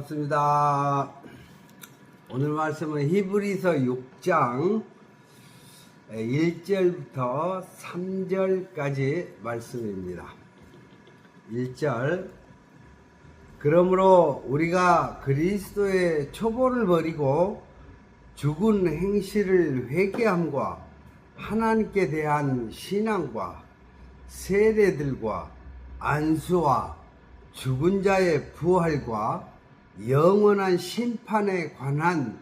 반갑습니다. 오늘 말씀은 히브리서 6장 1절부터 3절까지 말씀입니다. 1절 그러므로 우리가 그리스도의 초보를 버리고 죽은 행실을 회개함과 하나님께 대한 신앙과 세례들과 안수와 죽은 자의 부활과 영원한 심판에 관한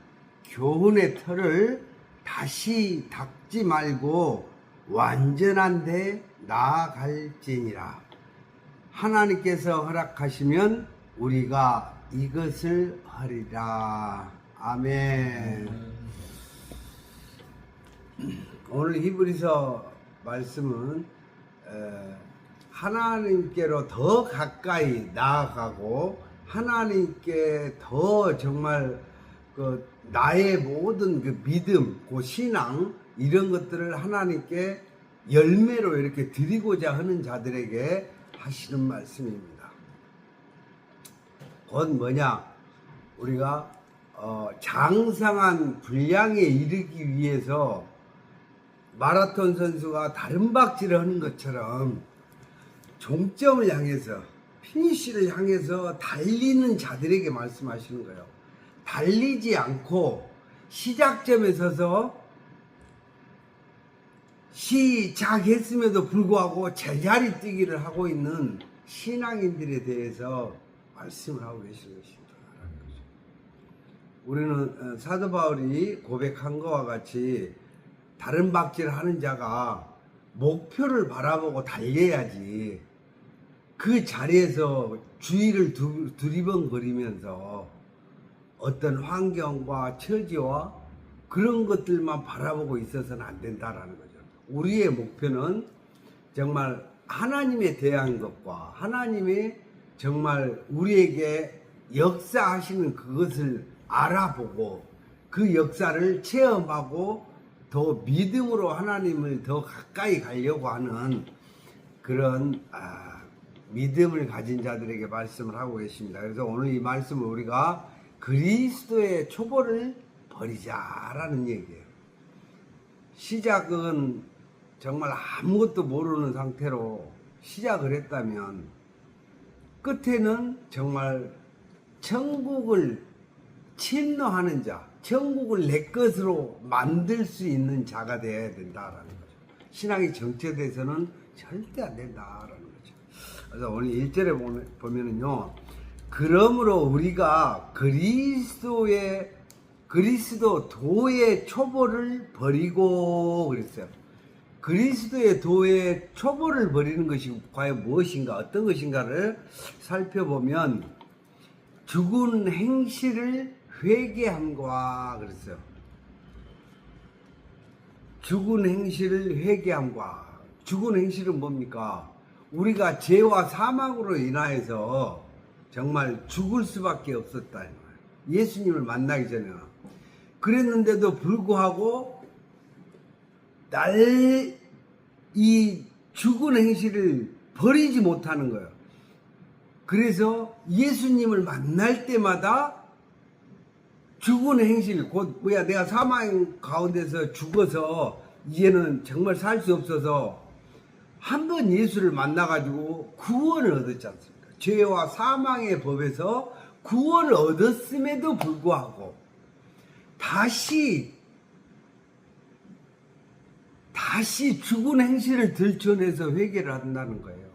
교훈의 틀을 다시 닦지 말고 완전한 데 나아갈지니라. 하나님께서 허락하시면 우리가 이것을 하리라. 아멘. 오늘 히브리서 말씀은 하나님께로 더 가까이 나아가고 하나님께 더 정말 나의 모든 믿음, 신앙 이런 것들을 하나님께 열매로 이렇게 드리고자 하는 자들에게 하시는 말씀입니다. 곧 뭐냐? 우리가 장성한 분량에 이르기 위해서 마라톤 선수가 다른박질을 하는 것처럼 종점을 향해서 피니시를 향해서 달리는 자들에게 말씀하시는 거예요. 달리지 않고 시작점에 서서 시작했음에도 불구하고 제자리 뛰기를 하고 있는 신앙인들에 대해서 말씀을 하고 계시는 것입니다. 우리는 사도 바울이 고백한 것과 같이 다른 박질을 하는 자가 목표를 바라보고 달려야지 그 자리에서 주위를 두리번거리면서 어떤 환경과 처지와 그런 것들만 바라보고 있어서는 안 된다라는 거죠. 우리의 목표는 정말 하나님에 대한 것과 하나님의 정말 우리에게 역사하시는 그것을 알아보고 그 역사를 체험하고 더 믿음으로 하나님을 더 가까이 가려고 하는 그런 믿음을 가진 자들에게 말씀을 하고 계십니다. 그래서 오늘 이 말씀을 우리가 그리스도의 초보를 버리자라는 얘기예요. 시작은 정말 아무것도 모르는 상태로 시작을 했다면 끝에는 정말 천국을 침노하는 자, 천국을 내 것으로 만들 수 있는 자가 되어야 된다라는 거죠. 신앙이 정체돼서는 절대 안 된다라는 거죠. 그래서 오늘 1절에 보면은요, 그러므로 우리가 그리스도 도의 초보를 버리고 그랬어요. 그리스도의 도의 초보를 버리는 것이 과연 무엇인가, 어떤 것인가를 살펴보면 죽은 행실을 회개함과 그랬어요. 죽은 행실을 회개함과. 죽은 행실은 뭡니까? 우리가 죄와 사망으로 인하여서 정말 죽을 수밖에 없었다. 예수님을 만나기 전에. 그랬는데도 불구하고 이 죽은 행실을 버리지 못하는 거예요. 그래서 예수님을 만날 때마다 죽은 행실, 곧 뭐야, 내가 사망 가운데서 죽어서 이제는 정말 살 수 없어서 한 번 예수를 만나가지고 구원을 얻었지 않습니까? 죄와 사망의 법에서 구원을 얻었음에도 불구하고 다시 죽은 행실을 들춰내서 회개를 한다는 거예요.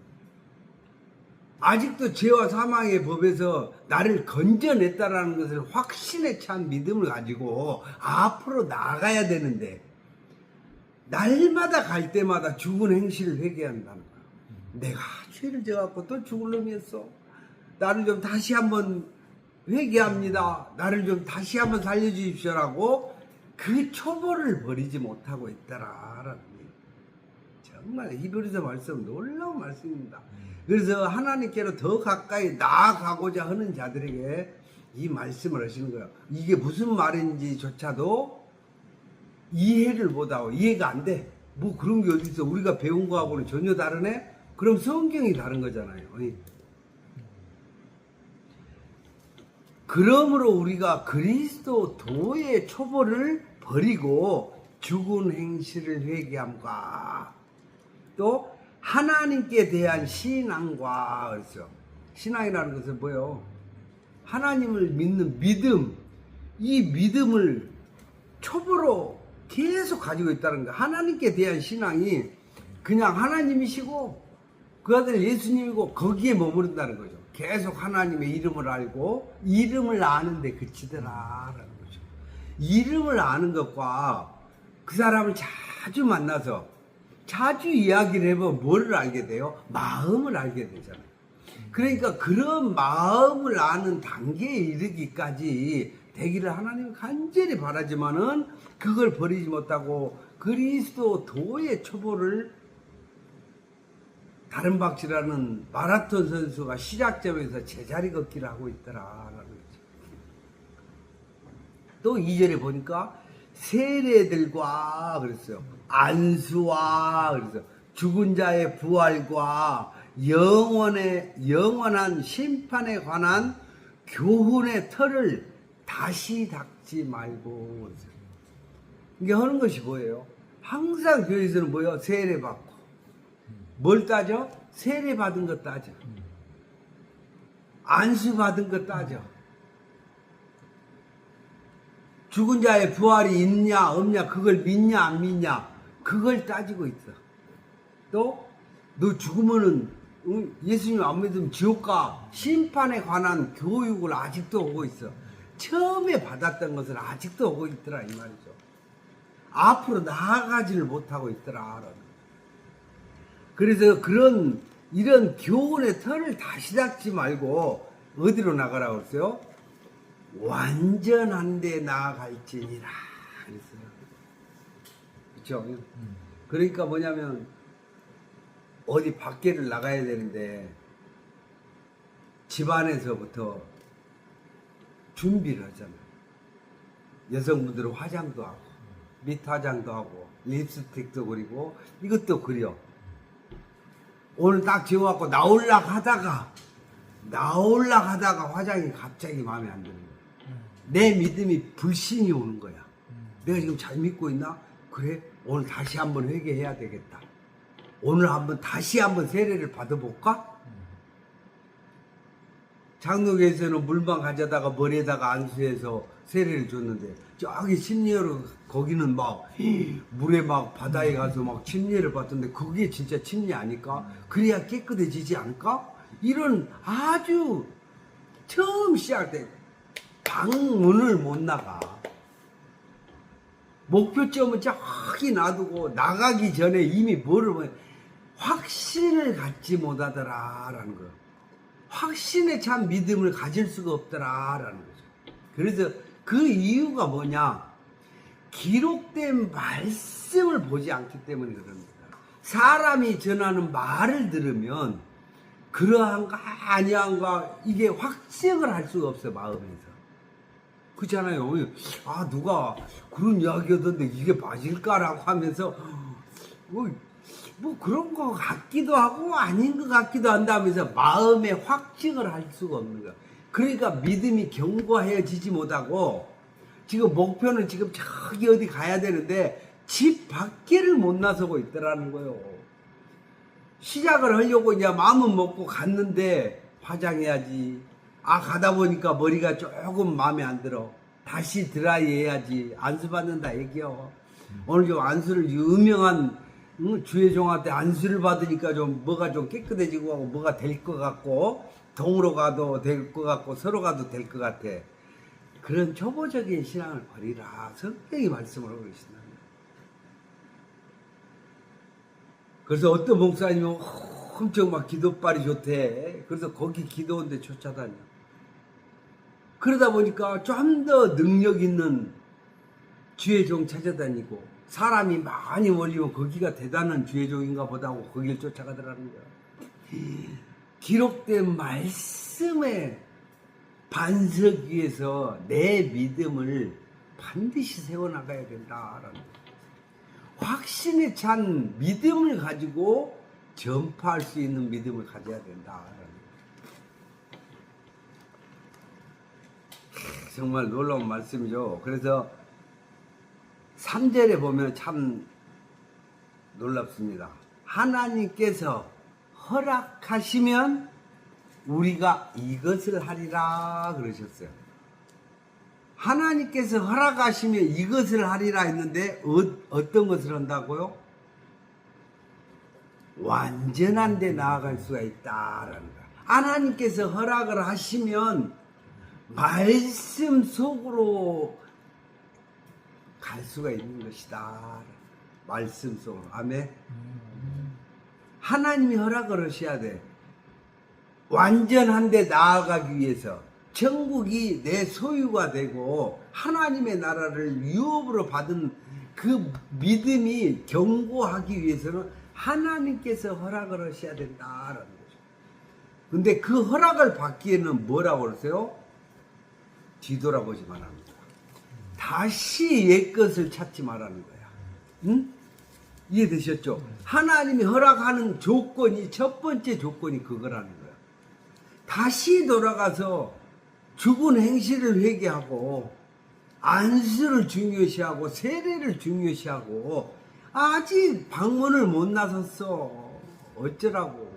아직도 죄와 사망의 법에서 나를 건져냈다라는 것을 확신에 찬 믿음을 가지고 앞으로 나아가야 되는데 날마다 갈 때마다 죽은 행실을 회개한다는 거예요. 내가 죄를 져갖고 또 죽을 놈이었어. 나를 좀 다시 한번 회개합니다. 나를 좀 다시 한번 살려주십시오라고 그 초보를 버리지 못하고 있다라는 거예요. 정말 히브리서 말씀 놀라운 말씀입니다. 그래서 하나님께로 더 가까이 나아가고자 하는 자들에게 이 말씀을 하시는 거예요. 이게 무슨 말인지조차도 이해를 못하고 이해가 안 돼. 뭐 그런 게 어디 있어. 우리가 배운 거하고는 전혀 다르네? 그럼 성경이 다른 거잖아요. 그러므로 우리가 그리스도 도의 초보를 버리고 죽은 행실을 회개함과 또 하나님께 대한 신앙과 그랬어요. 신앙이라는 것은 뭐예요? 하나님을 믿는 믿음, 이 믿음을 초보로 계속 가지고 있다는 거예요. 하나님께 대한 신앙이 그냥 하나님이시고 그 아들 예수님이고 거기에 머무른다는 거죠. 계속 하나님의 이름을 알고 이름을 아는데 그치더라라는 거죠. 이름을 아는 것과 그 사람을 자주 만나서 자주 이야기를 해보면 뭐를 알게 돼요? 마음을 알게 되잖아요. 그러니까 그런 마음을 아는 단계에 이르기까지 되기를 하나님은 간절히 바라지만은 그걸 버리지 못하고 그리스도 도의 초보를 다른 박씨라는 마라톤 선수가 시작점에서 제자리 걷기를 하고 있더라라는 거죠. 또 2절에 보니까 세례들과 그랬어요. 안수와 그래서 죽은 자의 부활과 영원한 심판에 관한 교훈의 틀을 다시 닦지 말고 이게 하는 것이 뭐예요? 항상 교회에서는 뭐예요? 세례 받고 뭘 따져? 세례 받은 것 따져. 안수 받은 것 따져. 죽은 자의 부활이 있냐 없냐 그걸 믿냐 안 믿냐 그걸 따지고 있어. 또 너 죽으면은 예수님 안 믿으면 지옥 가. 심판에 관한 교육을 아직도 오고 있어. 처음에 받았던 것을 아직도 오고 있더라 이 말이죠. 앞으로 나아가지를 못하고 있더라. 그래서 이런 교훈의 털을 다시 닦지 말고 어디로 나가라고 했어요? 완전한 데 나아갈지니라 그랬어요. 그렇죠? 그러니까 뭐냐면 어디 밖에를 나가야 되는데 집안에서부터 준비를 하잖아요. 여성분들은 화장도 하고 밑화장도 하고 립스틱도 그리고 이것도 그려. 오늘 딱 지어갖고 나올락 하다가 화장이 갑자기 마음에 안 드는 거야. 내 믿음이 불신이 오는 거야. 내가 지금 잘 믿고 있나? 그래 오늘 다시 한번 회개해야 되겠다. 오늘 다시 한번 세례를 받아볼까? 장로교에서는 물만 가져다가 머리에다가 안수해서 세례를 줬는데 저기 침례로 거기는 막 물에 막 바다에 가서 막 침례를 받던데 그게 진짜 침례 아닐까? 그래야 깨끗해지지 않을까? 이런 아주 처음 시작할 때 방문을 못 나가. 목표점은 저기 놔두고 나가기 전에 이미 확신을 갖지 못하더라라는 거예요. 확신에 참 믿음을 가질 수가 없더라라는 거죠. 그래서 그 이유가 뭐냐? 기록된 말씀을 보지 않기 때문에 그럽니다. 사람이 전하는 말을 들으면 그러한가 아니한가 이게 확증을 할 수가 없어요. 마음에서. 그렇잖아요. 아 누가 그런 이야기 하던데 이게 맞을까라고 하면서 뭐 그런 거 같기도 하고 아닌 것 같기도 한다면서 마음에 확증을 할 수가 없는 거야. 그러니까 믿음이 견고해지지 못하고 지금 목표는 지금 저기 어디 가야 되는데 집 밖에를 못 나서고 있더라는 거예요. 시작을 하려고 이제 마음은 먹고 갔는데 화장해야지. 아 가다 보니까 머리가 조금 마음에 안 들어. 다시 드라이 해야지. 안수 받는다 얘기요. 오늘 좀 안수를 유명한 주회종한테 안수를 받으니까 좀 뭐가 좀 깨끗해지고 하고 뭐가 될 것 같고 동으로 가도 될 것 같고 서로 가도 될 것 같아. 그런 초보적인 신앙을 버리라. 성경이 말씀을 하고 계신다. 그래서 어떤 목사님은 엄청 막 기도빨이 좋대. 그래서 거기 기도원데 쫓아다녀. 그러다 보니까 좀 더 능력 있는 주회종 찾아다니고 사람이 많이 몰리면 거기가 대단한 주회종인가 보다 하고 거길 쫓아가더라는 거야. 기록된 말씀에 반석 위에서 내 믿음을 반드시 세워나가야 된다라는 거야. 확신에 찬 믿음을 가지고 전파할 수 있는 믿음을 가져야 된다라는 거야. 정말 놀라운 말씀이죠. 그래서 3절에 보면 참 놀랍습니다. 하나님께서 허락하시면 우리가 이것을 하리라 그러셨어요. 하나님께서 허락하시면 이것을 하리라 했는데 어떤 것을 한다고요? 완전한 데 나아갈 수가 있다라는 거예요. 하나님께서 허락을 하시면 말씀 속으로 갈 수가 있는 것이다. 말씀 속으로. 아멘. 하나님이 허락을 하셔야 돼. 완전한 데 나아가기 위해서 천국이 내 소유가 되고 하나님의 나라를 유업으로 받은 그 믿음이 견고하기 위해서는 하나님께서 허락을 하셔야 된다라는 거죠. 근데 그 허락을 받기에는 뭐라고 그러세요? 뒤돌아보지 말합니다. 다시 옛 것을 찾지 말라는 거야. 응? 이해되셨죠? 하나님이 허락하는 조건이, 첫 번째 조건이 그거라는 거야. 다시 돌아가서 죽은 행실을 회개하고 안수를 중요시하고 세례를 중요시하고 아직 방문을 못 나섰어. 어쩌라고.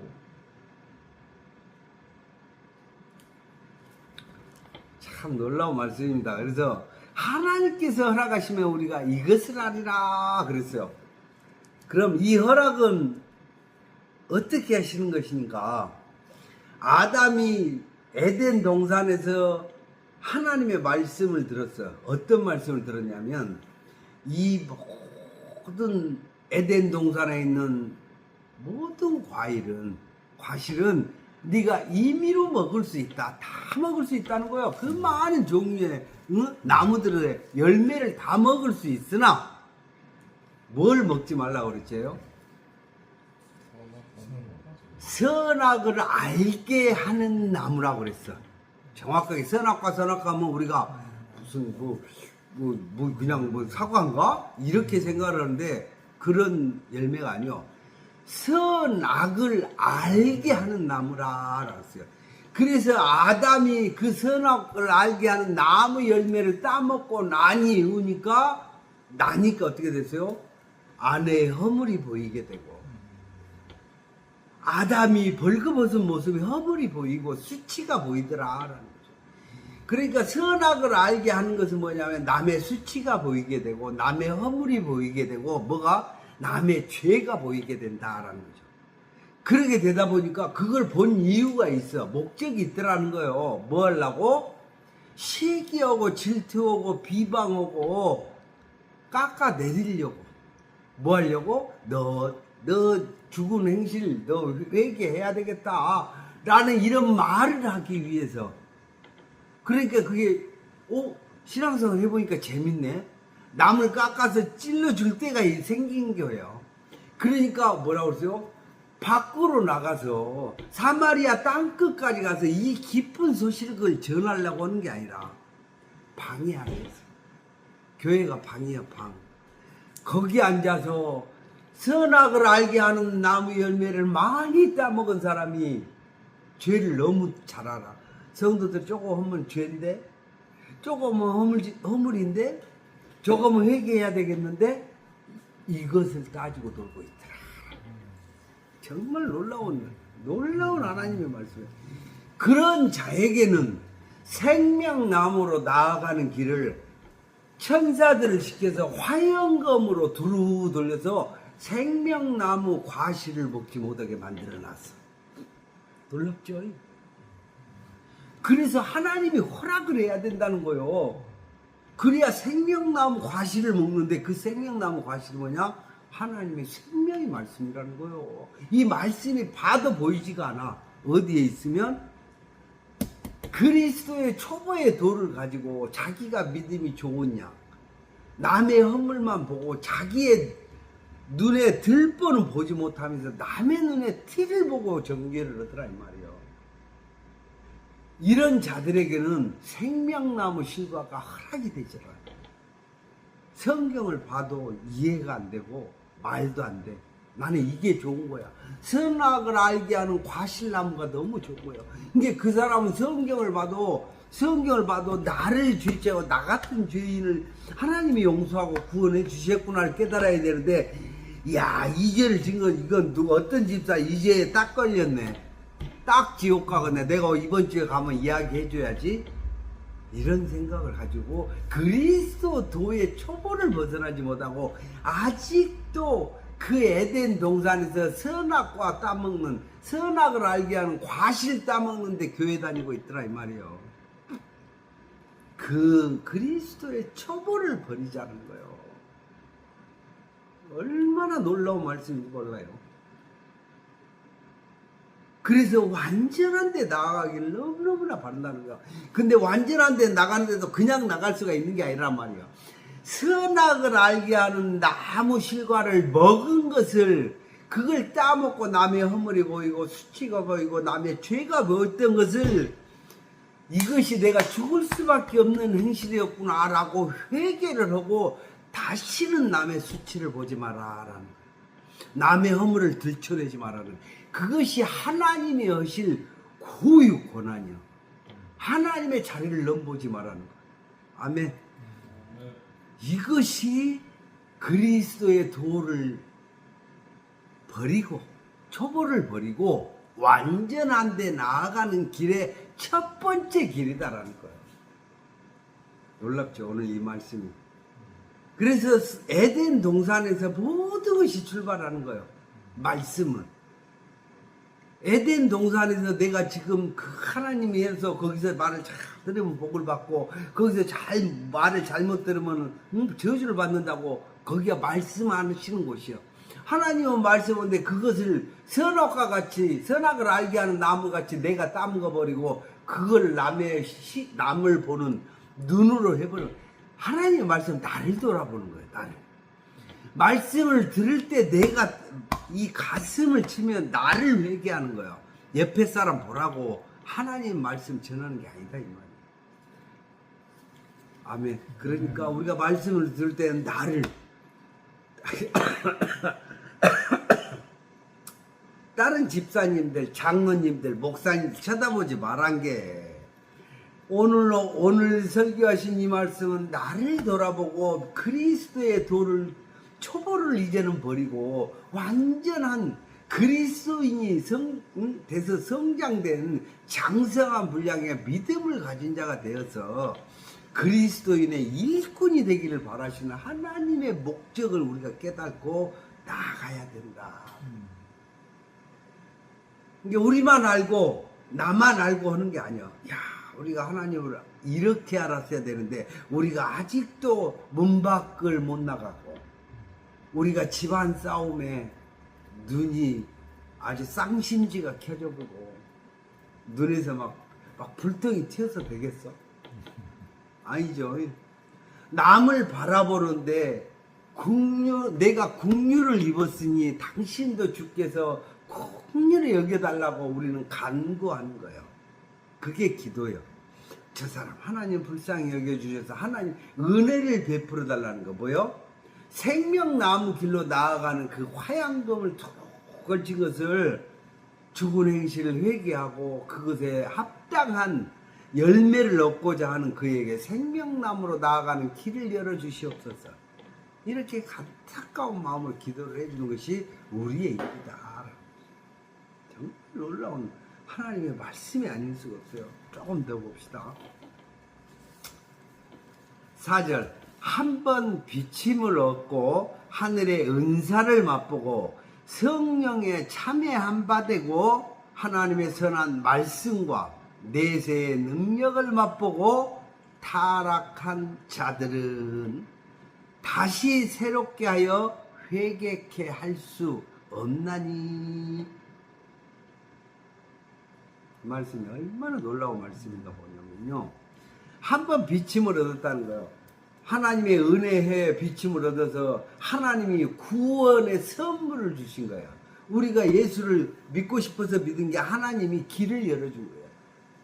참 놀라운 말씀입니다. 그래서 하나님께서 허락하시면 우리가 이것을 하리라 그랬어요. 그럼 이 허락은 어떻게 하시는 것인가? 아담이 에덴 동산에서 하나님의 말씀을 들었어요. 어떤 말씀을 들었냐면 이 모든 에덴 동산에 있는 모든 과실은 네가 임의로 먹을 수 있다. 다 먹을 수 있다는 거예요. 그 많은 종류의 나무들의 열매를 다 먹을 수 있으나 뭘 먹지 말라고 그랬죠? 선악을 알게 하는 나무라고 그랬어. 정확하게 선악과 선악과면 우리가 무슨 그냥 사과인가? 이렇게 생각을 하는데 그런 열매가 아니요. 선악을 알게 하는 나무라고 했어요. 그래서 아담이 그 선악을 알게 하는 나무 열매를 따먹고 나니까 어떻게 됐어요? 아내의 허물이 보이게 되고 아담이 벌거벗은 모습이 허물이 보이고 수치가 보이더라라는 거죠. 그러니까 선악을 알게 하는 것은 뭐냐면 남의 수치가 보이게 되고 남의 허물이 보이게 되고 뭐가? 남의 죄가 보이게 된다라는 거죠. 그렇게 되다 보니까 그걸 본 이유가 있어. 목적이 있더라는 거예요. 뭐 하려고? 시기하고 질투하고 비방하고 깎아내리려고. 뭐 하려고? 너 죽은 행실 너 회개해야 되겠다 라는 이런 말을 하기 위해서. 그러니까 그게 신앙생활 해보니까 재밌네. 남을 깎아서 찔러줄 때가 생긴 거예요. 그러니까 뭐라고 그러세요? 밖으로 나가서 사마리아 땅끝까지 가서 이 기쁜 소식을 전하려고 하는 게 아니라 방에 앉아서, 교회가 방이야 방. 거기 앉아서 선악을 알게 하는 나무 열매를 많이 따먹은 사람이 죄를 너무 잘 알아. 성도들 조금 하면 죄인데, 조금은 허물인데, 조금은 회개해야 되겠는데 이것을 따지고 돌고 있더라. 정말 놀라운 하나님의 말씀이에요. 그런 자에게는 생명나무로 나아가는 길을 천사들을 시켜서 화영검으로 두루 돌려서 생명나무 과실을 먹지 못하게 만들어놨어. 놀랍죠? 그래서 하나님이 허락을 해야 된다는 거요. 그래야 생명나무 과실을 먹는데 그 생명나무 과실이 뭐냐? 하나님의 생명의 말씀이라는 거요. 이 말씀이 봐도 보이지가 않아. 어디에 있으면? 그리스도의 초보의 도를 가지고 자기가 믿음이 좋으냐, 남의 허물만 보고 자기의 눈에 들보는 보지 못하면서 남의 눈에 티를 보고 정죄를 하더라 이 말이에요. 이런 자들에게는 생명나무 실과가 허락이 되잖아. 성경을 봐도 이해가 안 되고 말도 안 돼. 나는 이게 좋은 거야. 선악을 알게 하는 과실나무가 너무 좋은 거예요. 근데 그 사람은 성경을 봐도 성경을 봐도 나를 죄죄고 나 같은 죄인을 하나님이 용서하고 구원해 주셨구나를 깨달아야 되는데, 야, 이 죄를 진 건 이건 누가 어떤 집사 이 죄에 딱 걸렸네. 딱 지옥 가겠네. 내가 이번 주에 가면 이야기해 줘야지. 이런 생각을 가지고 그리스도의 초보를 벗어나지 못하고 아직도 그 에덴 동산에서 선악과 따먹는, 선악을 알게 하는 과실 따먹는데 교회 다니고 있더라 이 말이에요. 그 그리스도의 초보를 버리자는 거예요. 얼마나 놀라운 말씀인지 몰라요. 그래서 완전한 데 나아가길 너무너무나 바란다는 거야. 근데 완전한 데 나가는데도 그냥 나갈 수가 있는 게 아니란 말이야. 선악을 알게 하는 나무 실과를 먹은 것을, 그걸 따먹고 남의 허물이 보이고 수치가 보이고 남의 죄가 보였던 것을, 이것이 내가 죽을 수밖에 없는 행실이었구나 라고 회개를 하고 다시는 남의 수치를 보지 마라라는 거야. 남의 허물을 들춰내지 말라는, 그것이 하나님이 하실 고유 권한이요. 하나님의 자리를 넘보지 말라는 거야. 아멘. 이것이 그리스도의 도를 버리고 초보를 버리고 완전한 데 나아가는 길의 첫 번째 길이다라는 거예요. 놀랍죠, 오늘 이 말씀이. 그래서 에덴 동산에서 모든 것이 출발하는 거예요. 말씀은. 에덴 동산에서 내가 지금 그 하나님이 해서 거기서 말을 잘 들으면 복을 받고, 거기서 말을 잘못 들으면 저주를 받는다고, 거기가 말씀하시는 곳이요. 하나님은 말씀인데 그것을 선악과 같이, 선악을 알게 하는 나무같이 내가 따먹어버리고 그걸 남을 보는 눈으로 해버려. 하나님의 말씀은 나를 돌아보는 거예요. 나를. 말씀을 들을 때 내가 이 가슴을 치면 나를 회개하는 거예요. 옆에 사람 보라고 하나님 말씀 전하는 게 아니다 이 말이에요. 아멘. 그러니까 우리가 말씀을 들을 때는 나를 다른 집사님들, 장로님들, 목사님들 쳐다보지 말한 게, 오늘 설교하신 이 말씀은 나를 돌아보고 그리스도의 도를, 초보를 이제는 버리고 완전한 그리스도인이 돼서 성장된 장성한 분량의 믿음을 가진 자가 되어서 그리스도인의 일꾼이 되기를 바라시는 하나님의 목적을 우리가 깨닫고 나아가야 된다. 이게 우리만 알고 나만 알고 하는 게 아니야. 야, 우리가 하나님을 이렇게 알았어야 되는데 우리가 아직도 문 밖을 못 나가고, 우리가 집안 싸움에 눈이 아주 쌍심지가 켜져보고 눈에서 막 불덩이 튀어서 되겠어? 아니죠. 남을 바라보는데 내가 국류를 입었으니 당신도 주께서 국류를 여겨달라고 우리는 간구하는 거예요. 그게 기도예요. 저 사람 하나님 불쌍히 여겨주셔서 하나님 은혜를 베풀어 달라는 거 뭐요? 생명나무 길로 나아가는 그 화양금을 툭 걸친 것을 죽은 행실을 회개하고 그것에 합당한 열매를 얻고자 하는 그에게 생명나무로 나아가는 길을 열어주시옵소서. 이렇게 안타까운 마음으로 기도를 해주는 것이 우리의 일이다. 정말 놀라운 하나님의 말씀이 아닐 수가 없어요. 조금 더 봅시다. 4절, 한 번 비침을 얻고 하늘의 은사를 맛보고 성령에 참여한 바 되고 하나님의 선한 말씀과 내세의 능력을 맛보고 타락한 자들은 다시 새롭게 하여 회개케 할 수 없나니. 이 말씀이 얼마나 놀라운 말씀인가 보냐면요, 한 번 비침을 얻었다는 거예요. 하나님의 은혜에 비침을 얻어서 하나님이 구원의 선물을 주신 거예요. 우리가 예수를 믿고 싶어서 믿은 게 하나님이 길을 열어준 거예요.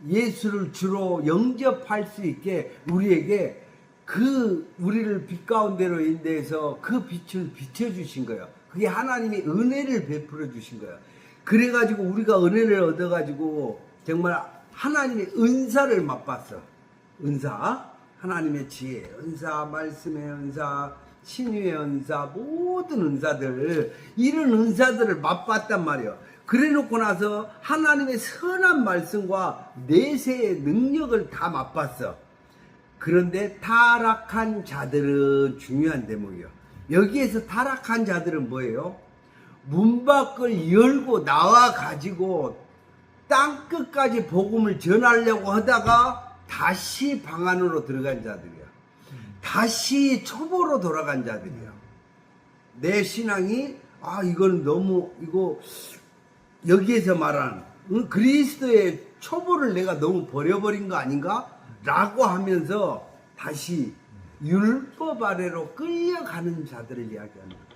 예수를 주로 영접할 수 있게 우리에게 우리를 빛 가운데로 인도해서 그 빛을 비춰주신 거예요. 그게 하나님이 은혜를 베풀어 주신 거예요. 그래가지고 우리가 은혜를 얻어가지고 정말 하나님의 은사를 맛봤어. 은사, 하나님의 지혜, 은사, 말씀의 은사, 신유의 은사, 모든 은사들, 이런 은사들을 맛봤단 말이에요. 그래 놓고 나서 하나님의 선한 말씀과 내세의 능력을 다 맛봤어. 그런데 타락한 자들은 중요한 대목이에요. 여기에서 타락한 자들은 뭐예요? 문 밖을 열고 나와 가지고 땅 끝까지 복음을 전하려고 하다가 다시 방 안으로 들어간 자들이야. 다시 초보로 돌아간 자들이야. 내 신앙이 이건 너무 이거 여기에서 말한 그리스도의 초보를 내가 너무 버려버린 거 아닌가? 라고 하면서 다시 율법 아래로 끌려가는 자들을 이야기하는 거야.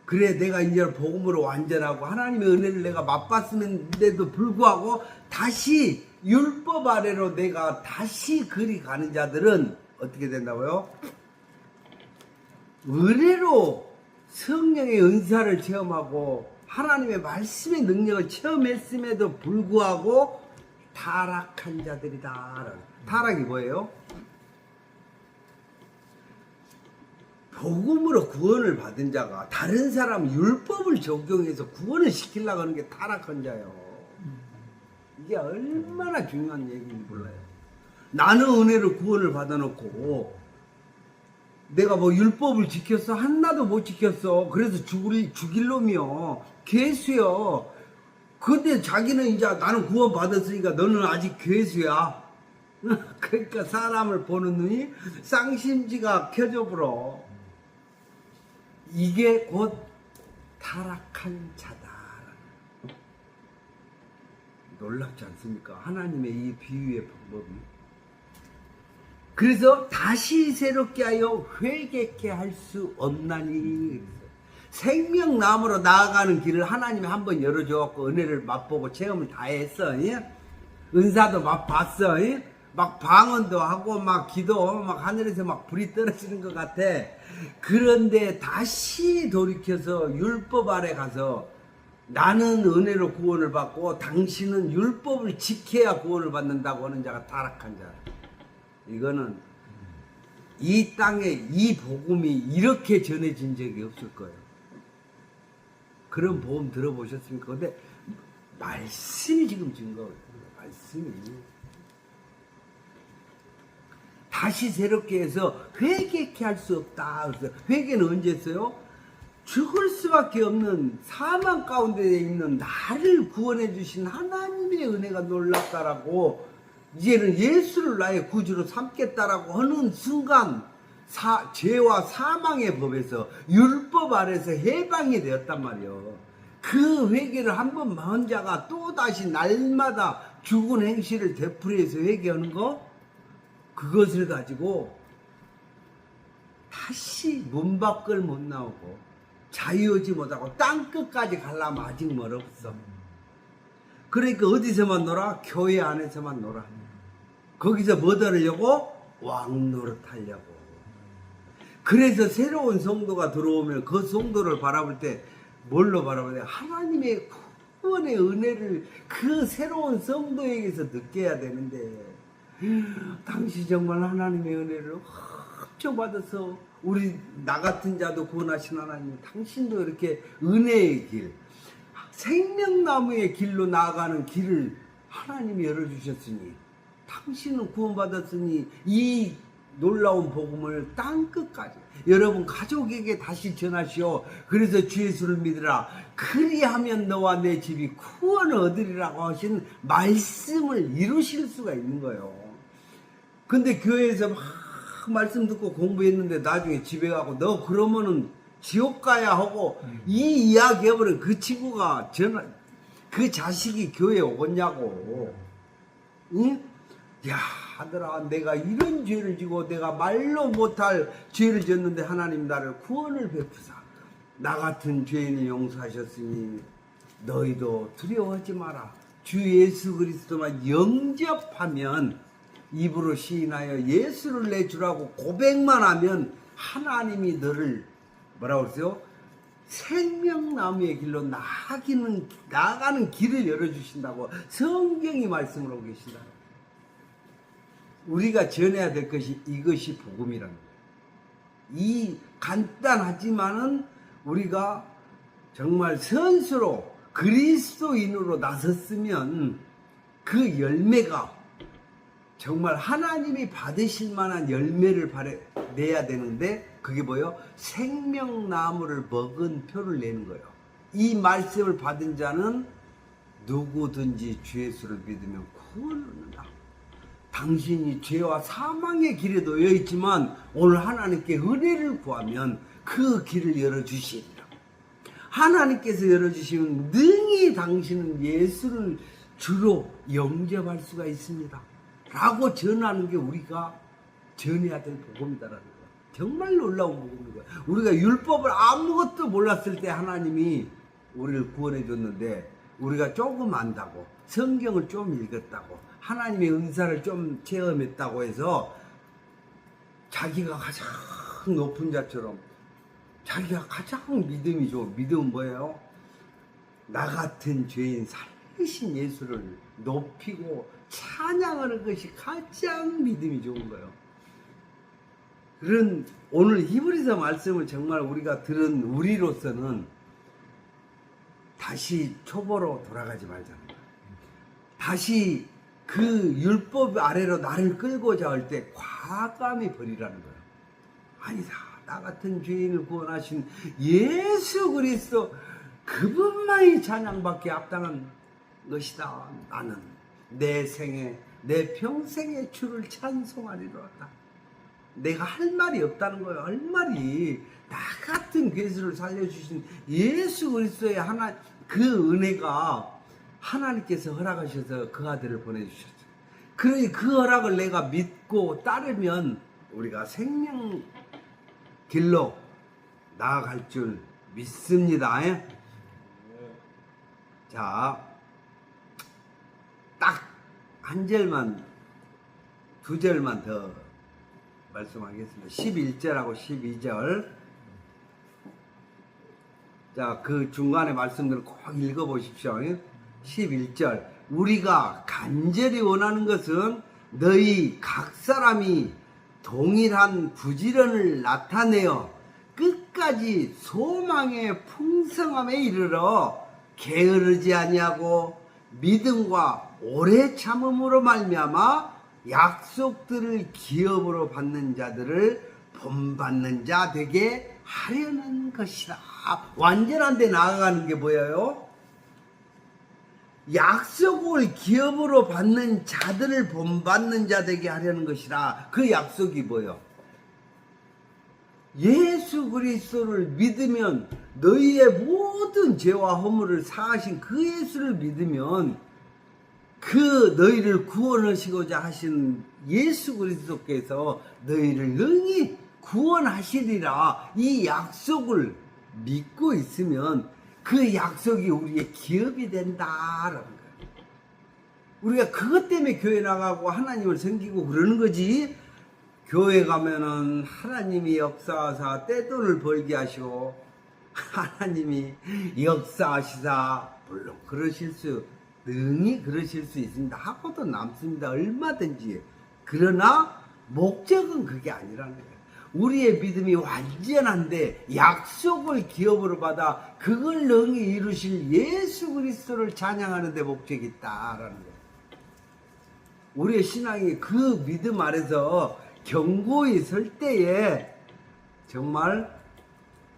그래 내가 이제 복음으로 완전하고 하나님의 은혜를 내가 맛봤음에도 불구하고 다시 율법 아래로 내가 다시 그리 가는 자들은 어떻게 된다고요? 은혜로 성령의 은사를 체험하고 하나님의 말씀의 능력을 체험했음에도 불구하고 타락한 자들이다. 타락이 뭐예요? 복음으로 구원을 받은 자가 다른 사람 율법을 적용해서 구원을 시키려고 하는 게 타락한 자예요. 이게 얼마나 중요한 얘기인지 몰라요. 나는 은혜로 구원을 받아놓고 내가 뭐 율법을 지켰어? 하나도 못 지켰어. 그래서 죽일 놈이요. 괴수요. 근데 자기는 이제 나는 구원 받았으니까 너는 아직 괴수야. 그러니까 사람을 보는 눈이 쌍심지가 켜져 불어. 이게 곧 타락한 자다. 놀랍지 않습니까? 하나님의 이 비유의 방법이. 그래서 다시 새롭게 하여 회개케 할 수 없나니. 생명나무로 나아가는 길을 하나님이 한번 열어줘갖고 은혜를 맛보고 체험을 다 했어. 은사도 맛봤어. 막 방언도 하고 막 기도 막 하늘에서 막 불이 떨어지는 것 같아. 그런데 다시 돌이켜서 율법 아래 가서 나는 은혜로 구원을 받고 당신은 율법을 지켜야 구원을 받는다고 하는 자가 타락한 자. 이거는 이 땅에 이 복음이 이렇게 전해진 적이 없을 거예요. 그런 복음 들어보셨습니까? 근데 말씀이 지금 증거예요. 말씀이. 다시 새롭게 해서 회개케 할 수 없다. 회개는 언제 했어요? 죽을 수밖에 없는 사망 가운데 있는 나를 구원해 주신 하나님의 은혜가 놀랍다라고 이제는 예수를 나의 구주로 삼겠다라고 하는 순간 죄와 사망의 법에서 율법 아래서 해방이 되었단 말이에요. 그 회개를 한 번 한 자가 또다시 날마다 죽은 행실을 되풀이해서 회개하는 거, 그것을 가지고 다시 문 밖을 못 나오고 자유하지 못하고 땅끝까지 가려면 아직 멀었어. 그러니까 어디서만 놀아? 교회 안에서만 놀아. 거기서 뭐 하려고? 왕노릇 하려고. 그래서 새로운 성도가 들어오면 그 성도를 바라볼 때 뭘로 바라봐야 돼? 하나님의 구원의 은혜를 그 새로운 성도에게서 느껴야 되는데, 당신 정말 하나님의 은혜를 엄청 받아서 우리 나 같은 자도 구원하신 하나님, 당신도 이렇게 은혜의 길, 생명나무의 길로 나아가는 길을 하나님이 열어주셨으니, 당신은 구원받았으니 이 놀라운 복음을 땅끝까지 여러분 가족에게 다시 전하시오. 그래서 주 예수를 믿으라. 그리하면 너와 내 집이 구원을 얻으리라고 하신 말씀을 이루실 수가 있는 거예요. 근데 교회에서 막 말씀 듣고 공부했는데 나중에 집에 가고 너 그러면은 지옥 가야 하고 이 이야기 해버린 그 친구가 그 자식이 교회에 오겠냐고. 응? 야, 아들아, 내가 이런 죄를 지고 내가 말로 못할 죄를 졌는데 하나님 나를 구원을 베푸사 나 같은 죄인을 용서하셨으니 너희도 두려워하지 마라. 주 예수 그리스도만 영접하면, 입으로 시인하여 예수를 내 주라고 고백만 하면 하나님이 너를 뭐라고 그랬어요? 생명나무의 길로 나아가는 길을 열어주신다고 성경이 말씀을 하고 계신다. 우리가 전해야 될 것이 이것이 복음이라는 거예요. 이 간단하지만은 우리가 정말 선수로 그리스도인으로 나섰으면 그 열매가 정말 하나님이 받으실 만한 열매를 내야 되는데 그게 뭐예요? 생명나무를 먹은 표를 내는 거예요. 이 말씀을 받은 자는 누구든지 주 예수를 믿으면 구원을 얻는다. 당신이 죄와 사망의 길에 놓여 있지만 오늘 하나님께 은혜를 구하면 그 길을 열어주시리라. 하나님께서 열어주시면 능히 당신은 예수를 주로 영접할 수가 있습니다. 라고 전하는 게 우리가 전해야 될 복음이다라는 거예요. 정말 놀라운 복음인 거예요. 우리가 율법을 아무것도 몰랐을 때 하나님이 우리를 구원해 줬는데 우리가 조금 안다고 성경을 좀 읽었다고 하나님의 은사를 좀 체험했다고 해서 자기가 가장 높은 자처럼 자기가 가장 믿음이 좋은 믿음은 뭐예요? 나 같은 죄인 살리신 예수를 높이고 찬양하는 것이 가장 믿음이 좋은 거예요. 그런 오늘 히브리서 말씀을 정말 우리가 들은 우리로서는 다시 초보로 돌아가지 말자는 거예요. 다시 그 율법 아래로 나를 끌고자 할 때 과감히 버리라는 거예요. 아니다. 나 같은 죄인을 구원하신 예수 그리스도 그분만이 찬양받기에 합당한 것이다. 나는 내 생에 내 평생의 주를 찬송하리로다. 내가 할 말이 없다는 거예요. 할 말이 나 같은 괴수를 살려주신 예수 그리스도의 하나 그 은혜가 하나님께서 허락하셔서 그 아들을 보내주셨어요. 그러니 그 허락을 내가 믿고 따르면 우리가 생명 길로 나아갈 줄 믿습니다. 자, 딱 한 절만, 두 절만 더 말씀하겠습니다. 11절하고 12절. 자, 그 중간에 말씀들을 꼭 읽어보십시오. 11절. 우리가 간절히 원하는 것은 너희 각 사람이 동일한 부지런을 나타내어 끝까지 소망의 풍성함에 이르러 게으르지 아니하고 믿음과 오래 참음으로 말미암아 약속들을 기업으로 받는 자들을 본받는 자 되게 하려는 것이라. 완전한 데 나아가는 게 뭐예요? 약속을 기업으로 받는 자들을 본받는 자 되게 하려는 것이라. 그 약속이 뭐예요? 예수 그리스도를 믿으면 너희의 모든 죄와 허물을 사하신 그 예수를 믿으면 그 너희를 구원하시고자 하신 예수 그리스도께서 너희를 능히 구원하시리라. 이 약속을 믿고 있으면 그 약속이 우리의 기업이 된다라는 거예요. 우리가 그것 때문에 교회 나가고 하나님을 섬기고 그러는 거지. 교회 가면은 하나님이 역사하사 떼돈을 벌게 하시고 하나님이 역사하시사 물론 능히 그러실 수 있습니다. 하고도 남습니다. 얼마든지. 그러나 목적은 그게 아니라는 거예요. 우리의 믿음이 완전한데 약속을 기업으로 받아 그걸 능히 이루실 예수 그리스도를 찬양하는 데 목적이 있다라는 거예요. 우리의 신앙이 그 믿음 아래서 견고히 설 때에 정말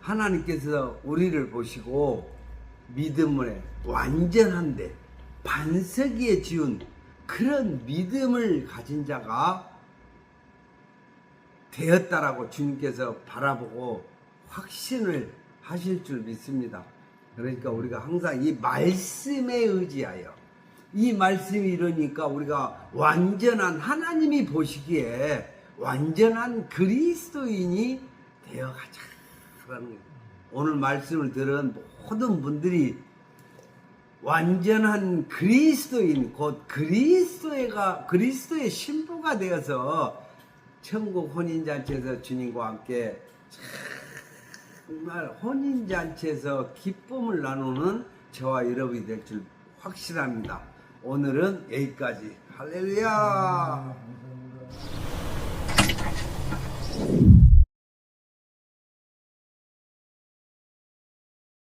하나님께서 우리를 보시고 믿음을 완전한데 반석이에 지은 그런 믿음을 가진 자가 되었다라고 주님께서 바라보고 확신을 하실 줄 믿습니다. 그러니까 우리가 항상 이 말씀에 의지하여 이 말씀이 이러니까 우리가 완전한 하나님이 보시기에 완전한 그리스도인이 되어가자라는 거예요. 오늘 말씀을 들은 모든 분들이 완전한 그리스도인 곧 그리스도의 신부가 되어서 천국 혼인잔치에서 주님과 함께 정말 혼인잔치에서 기쁨을 나누는 저와 여러분이 될 줄 확실합니다. 오늘은 여기까지. 할렐루야.